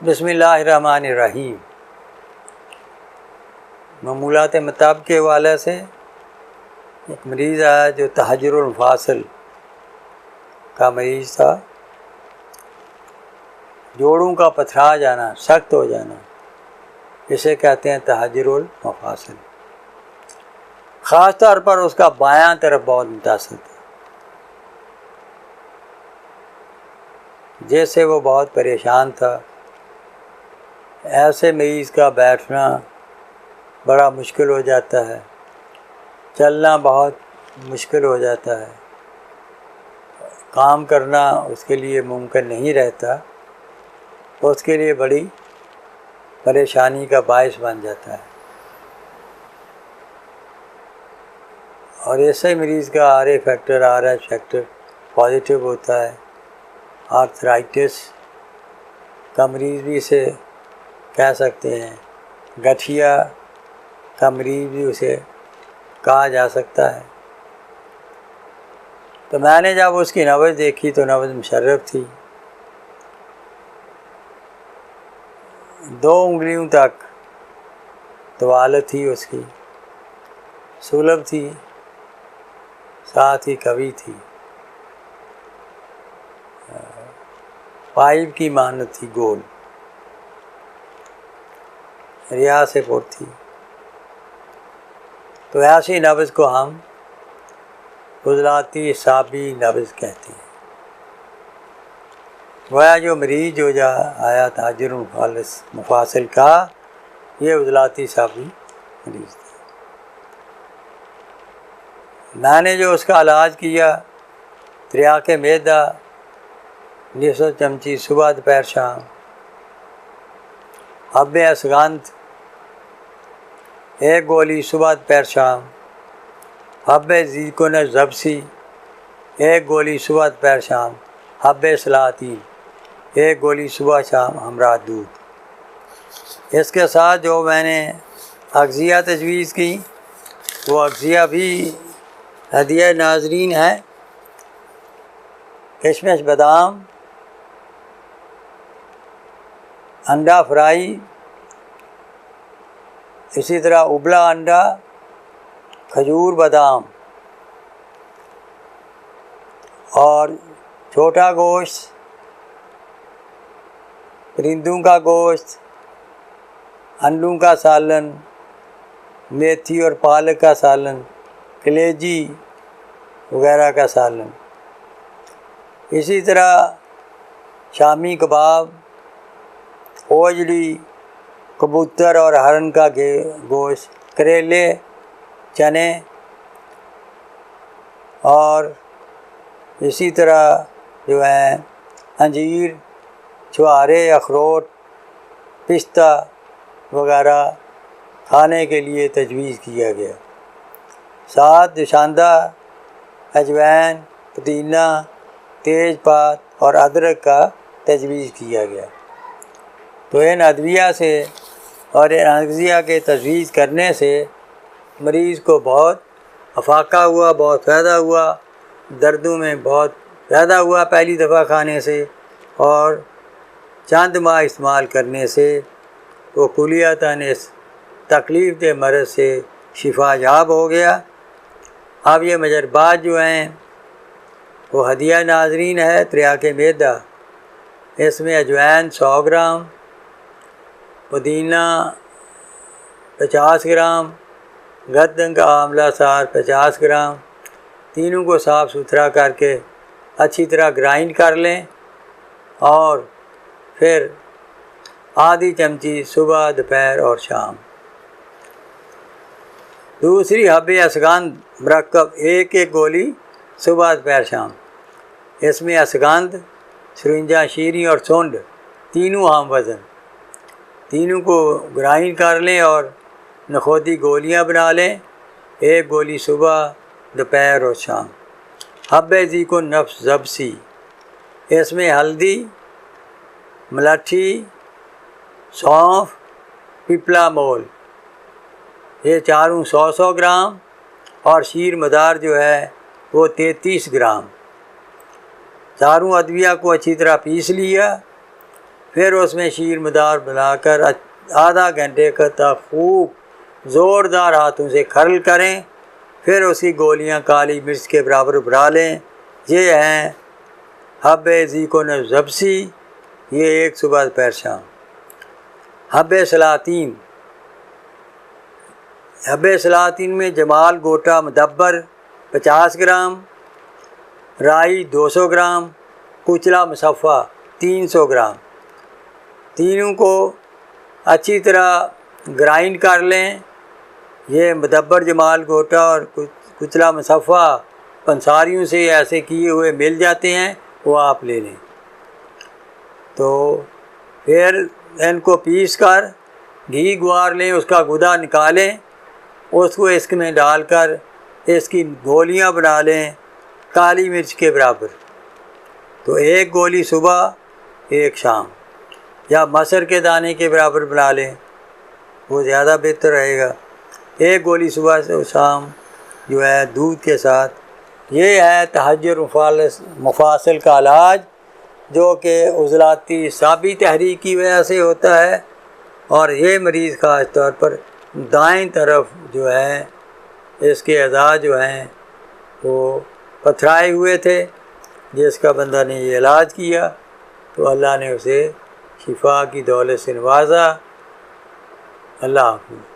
بسم اللہ الرحمن الرحیم۔ معمولات مطابق کے حوالے سے ایک مریض آیا جو تحجر المفاصل کا مریض تھا، جوڑوں کا پتھرا جانا، سخت ہو جانا، اسے کہتے ہیں تحجر المفاصل۔ خاص طور پر اس کا بایاں طرف بہت متاثر تھا، جیسے وہ بہت پریشان تھا۔ ایسے مریض کا بیٹھنا بڑا مشکل ہو جاتا ہے، چلنا بہت مشکل ہو جاتا ہے، کام کرنا اس کے لیے ممکن نہیں رہتا، اس کے لیے بڑی پریشانی کا باعث بن جاتا ہے۔ اور ایسے مریض کا RH فیکٹر پازیٹیو ہوتا ہے۔ آرتھرائٹس کا مریض بھی اسے کہہ سکتے ہیں، گٹھیا کا مریض بھی اسے کہا جا سکتا ہے۔ تو میں نے جب اس کی نبض دیکھی تو نبض مشرف تھی، 2 انگلیوں تک طوالت تھی اس کی، سلب تھی، ساتھ ہی قوی تھی، پائپ کی مانند تھی، گول ریا سے پر تھی۔ تو ایسی نبض کو ہم عضلاتی اعصابی نبض کہتے ہیں۔ گویا جو مریض جو آیا تحجر مفاصل کا، یہ عضلاتی اعصابی مریض تھا۔ میں نے جو اس کا علاج کیا، تریاق معدہ نصف چمچی صبح دوپہر شام، حب اسگندھ 1 گولی صبح دوپہر شام، حب زیتون زبسی 1 گولی صبح دوپہر شام، حب سلاطین 1 گولی صبح شام ہمراہ دودھ۔ اس کے ساتھ جو میں نے اغذیہ تجویز کی، وہ اغذیہ بھی ہدیہ ناظرین ہے۔ کشمش بادام، انڈا فرائی، اسی طرح ابلا انڈا، کھجور بادام اور چھوٹا گوشت، پرندوں کا گوشت، انڈوں کا سالن، میتھی اور پالک کا سالن، کلیجی وغیرہ کا سالن، اسی طرح شامی کباب، اوجڑی، کبوتر اور ہرن کا گوشت، کریلے، چنے، اور اسی طرح جو ہیں انجیر، چھوارے، اخروٹ، پستہ وغیرہ کھانے کے لیے تجویز کیا گیا۔ ساتھ جوشاندہ، اجوائن، پودینہ، تیز پات اور ادرک کا تجویز کیا گیا۔ تو ان ادویہ سے اور ان اغذیہ کے تجویز کرنے سے مریض کو بہت افاقہ ہوا، بہت فائدہ ہوا، دردوں میں بہت فائدہ ہوا پہلی دفعہ کھانے سے، اور چند ماہ استعمال کرنے سے وہ کلیتاً اس تکلیف دہ مرض سے شفا یاب ہو گیا۔ اب یہ مجربات جو ہیں وہ ہدیہ ناظرین ہے۔ تریاق معدہ، اس میں اجوائن 100 گرام، پودینہ 50 گرام، گردن کا آملہ سار 50 گرام، تینوں کو صاف ستھرا کر کے اچھی طرح گرائنڈ کر لیں، اور پھر آدھی چمچی صبح دوپہر اور شام۔ دوسری حب اسگندھ مرکب 1 گولی صبح دوپہر شام، اس میں اسگندھ، سرنجا شیریں اور سونڈ تینوں عام وزن، تینوں کو گرائنڈ کر لیں اور نخودی گولیاں بنا لیں، 1 گولی صبح دوپہر اور شام۔ حب زیتون نفس زبسی، اس میں ہلدی، ملٹھی، سونف، پپلا مول، یہ چاروں 100 گرام، اور شیر مدار جو ہے وہ 33 گرام۔ چاروں ادویہ کو اچھی طرح پیس لیا، پھر اس میں شیر مدار بنا کر آدھا گھنٹے تک خوب زوردار ہاتھوں سے کھرل کریں، پھر اس کی گولیاں کالی مرچ کے برابر بنا لیں۔ یہ ہیں حب ذیکون زبسی، یہ ایک صبح دوپہر شام۔ حب سلاطین، حب سلاطین میں جمال گوٹا مدبر 50 گرام، رائی 200 گرام، کچلا مصفہ 300 گرام، تینوں کو اچھی طرح گرائنڈ کر لیں۔ یہ مدبر جمال گوٹا اور کچلا مصفہ پنساریوں سے ایسے کیے ہوئے مل جاتے ہیں، وہ آپ لے لیں۔ تو پھر ان کو پیس کر گھی گوار لیں، اس کا گدا نکالیں، اس کو اس میں ڈال کر اس کی گولیاں بنا لیں کالی مرچ کے برابر۔ تو ایک گولی صبح ایک شام، یا مسر کے دانے کے برابر بنا لیں، وہ زیادہ بہتر رہے گا۔ ایک گولی صبح سے شام جو ہے دودھ کے ساتھ۔ یہ ہے تحجر مفاصل کا علاج، جو کہ عضلاتی اعصابی تحریک کی وجہ سے ہوتا ہے، اور یہ مریض خاص طور پر دائیں طرف جو ہے اس کے اعضاء جو ہیں وہ پتھرائے ہوئے تھے، جس کا بندہ نے یہ علاج کیا تو اللہ نے اسے شفا کی دولت سے نوازا۔ اللہ حافظ۔